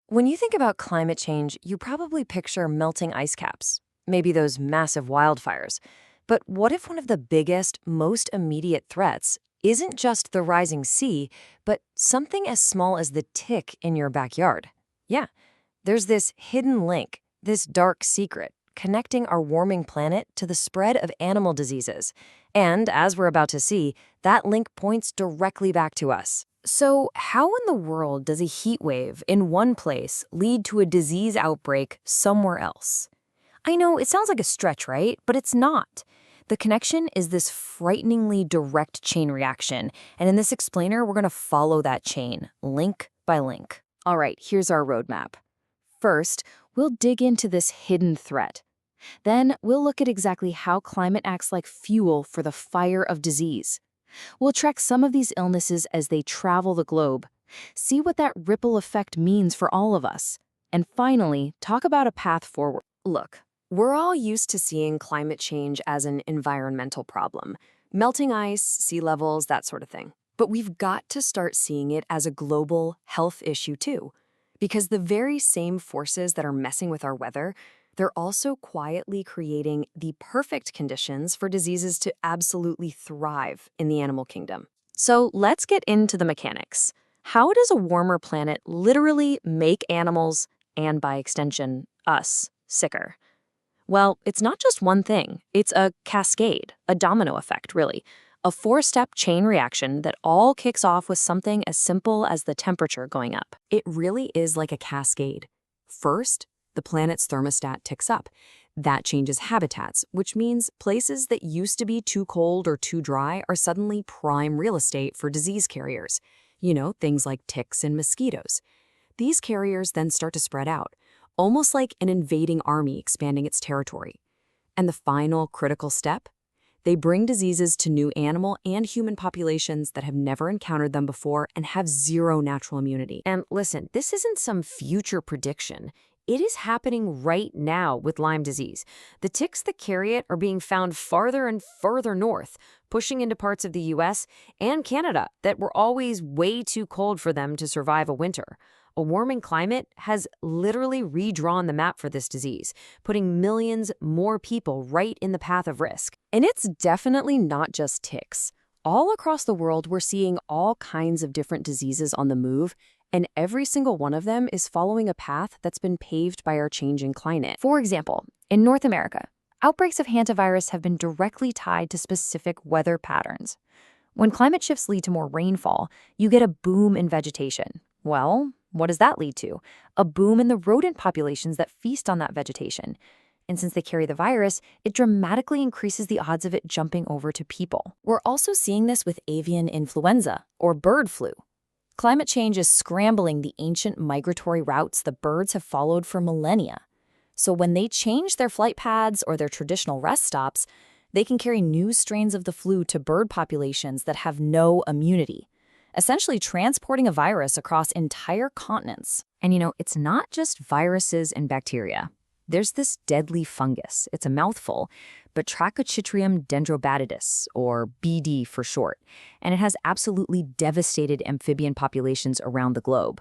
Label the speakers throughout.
Speaker 1: When you think about climate change, you probably picture melting ice caps, maybe those massive wildfires. But what if one of the biggest, most immediate threats isn't just the rising sea, but something as small as the tick in your backyard? Yeah, there's this hidden link, this dark secret, connecting our warming planet to the spread of animal diseases. And as we're about to see, that link points directly back to us. So, how in the world does a heat wave in one place lead to a disease outbreak somewhere else? I know it sounds like a stretch, right? But it's not. The connection is this frighteningly direct chain reaction, and in this explainer, we're going to follow that chain, link by link. All right, here's our roadmap. First, we'll dig into this hidden threat. Then, we'll look at exactly how climate acts like fuel for the fire of disease. We'll track some of these illnesses as they travel the globe, see what that ripple effect means for all of us, and finally, talk about a path forward. Look, we're all used to seeing climate change as an environmental problem, melting ice, sea levels, that sort of thing. But we've got to start seeing it as a global health issue too, because the very same forces that are messing with our weather, they're also quietly creating the perfect conditions for diseases to absolutely thrive in the animal kingdom. So let's get into the mechanics. How does a warmer planet literally make animals, and by extension, us, sicker? Well, it's not just one thing. It's a cascade, a domino effect, really. A four-step chain reaction that all kicks off with something as simple as the temperature going up. It really is like a cascade. First, the planet's thermostat ticks up. That changes habitats, which means places that used to be too cold or too dry are suddenly prime real estate for disease carriers. You know, things like ticks and mosquitoes. These carriers then start to spread out, almost like an invading army expanding its territory. And the final critical step? They bring diseases to new animal and human populations that have never encountered them before and have zero natural immunity. And listen, this isn't some future prediction. It is happening right now with Lyme disease. The ticks that carry it are being found farther and further north, pushing into parts of the US and Canada that were always way too cold for them to survive a winter. A warming climate has literally redrawn the map for this disease, putting millions more people right in the path of risk. And it's definitely not just ticks. All across the world, we're seeing all kinds of different diseases on the move, and every single one of them is following a path that's been paved by our changing climate. For example, in North America, outbreaks of hantavirus have been directly tied to specific weather patterns. When climate shifts lead to more rainfall, you get a boom in vegetation. Well, what does that lead to? A boom in the rodent populations that feast on that vegetation. And since they carry the virus, it dramatically increases the odds of it jumping over to people. We're also seeing this with avian influenza, or bird flu. Climate change is scrambling the ancient migratory routes the birds have followed for millennia. So when they change their flight paths or their traditional rest stops, they can carry new strains of the flu to bird populations that have no immunity, essentially transporting a virus across entire continents. And you know, it's not just viruses and bacteria. There's this deadly fungus. It's a mouthful, but Trichochytrium dendrobatidis, or BD for short, and it has absolutely devastated amphibian populations around the globe.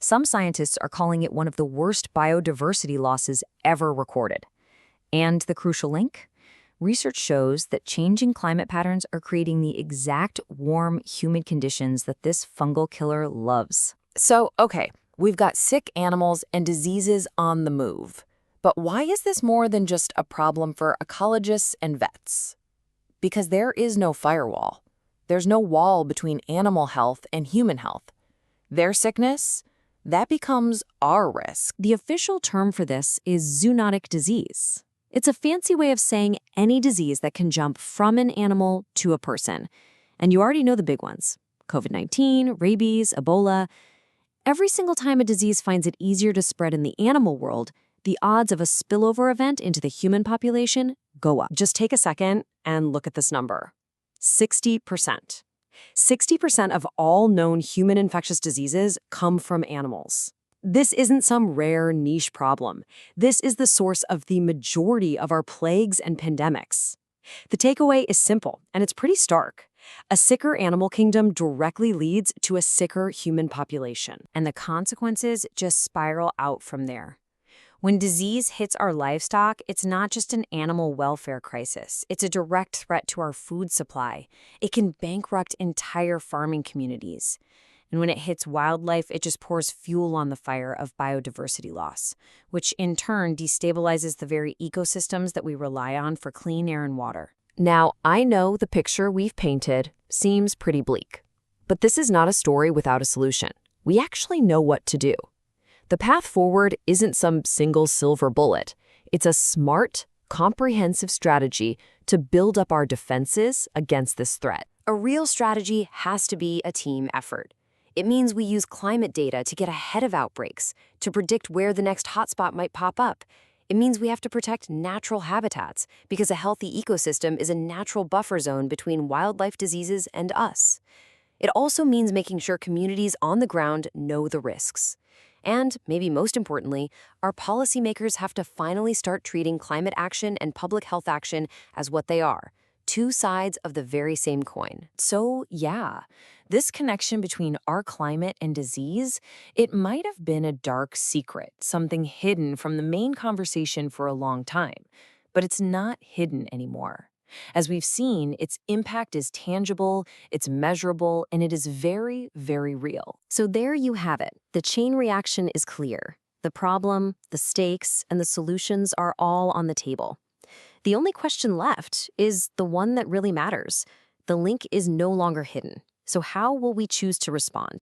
Speaker 1: Some scientists are calling it one of the worst biodiversity losses ever recorded. And the crucial link? Research shows that changing climate patterns are creating the exact warm, humid conditions that this fungal killer loves. So, okay, we've got sick animals and diseases on the move. But why is this more than just a problem for ecologists and vets? Because there is no firewall. There's no wall between animal health and human health. Their sickness, that becomes our risk. The official term for this is zoonotic disease. It's a fancy way of saying any disease that can jump from an animal to a person. And you already know the big ones: COVID-19, rabies, Ebola. Every single time a disease finds it easier to spread in the animal world, the odds of a spillover event into the human population go up. Just take a second and look at this number. 60%. 60% of all known human infectious diseases come from animals. This isn't some rare niche problem. This is the source of the majority of our plagues and pandemics. The takeaway is simple, and it's pretty stark.
Speaker 2: A sicker animal kingdom directly leads to a sicker human population, and the consequences just spiral out from there. When disease hits our livestock, it's not just an animal welfare crisis. It's a direct threat to our food supply. It can bankrupt entire farming communities. And when it hits wildlife, it just pours fuel on the fire of biodiversity loss, which in turn destabilizes the very ecosystems that we rely on for clean air and water.
Speaker 1: Now, I know the picture we've painted seems pretty bleak, but this is not a story without a solution. We actually know what to do. The path forward isn't some single silver bullet. It's a smart, comprehensive strategy to build up our defenses against this threat. A real strategy has to be a team effort. It means we use climate data to get ahead of outbreaks, to predict where the next hotspot might pop up. It means we have to protect natural habitats because a healthy ecosystem is a natural buffer zone between wildlife diseases and us. It also means making sure communities on the ground know the risks. And, maybe most importantly, our policymakers have to finally start treating climate action and public health action as what they are, two sides of the very same coin.
Speaker 2: So, yeah, this connection between our climate and disease, it might have been a dark secret, something hidden from the main conversation for a long time. But it's not hidden anymore. As we've seen, its impact is tangible, it's measurable, and it is very, very real.
Speaker 1: So there you have it. The chain reaction is clear. The problem, the stakes, and the solutions are all on the table. The only question left is the one that really matters. The link is no longer hidden. So how will we choose to respond?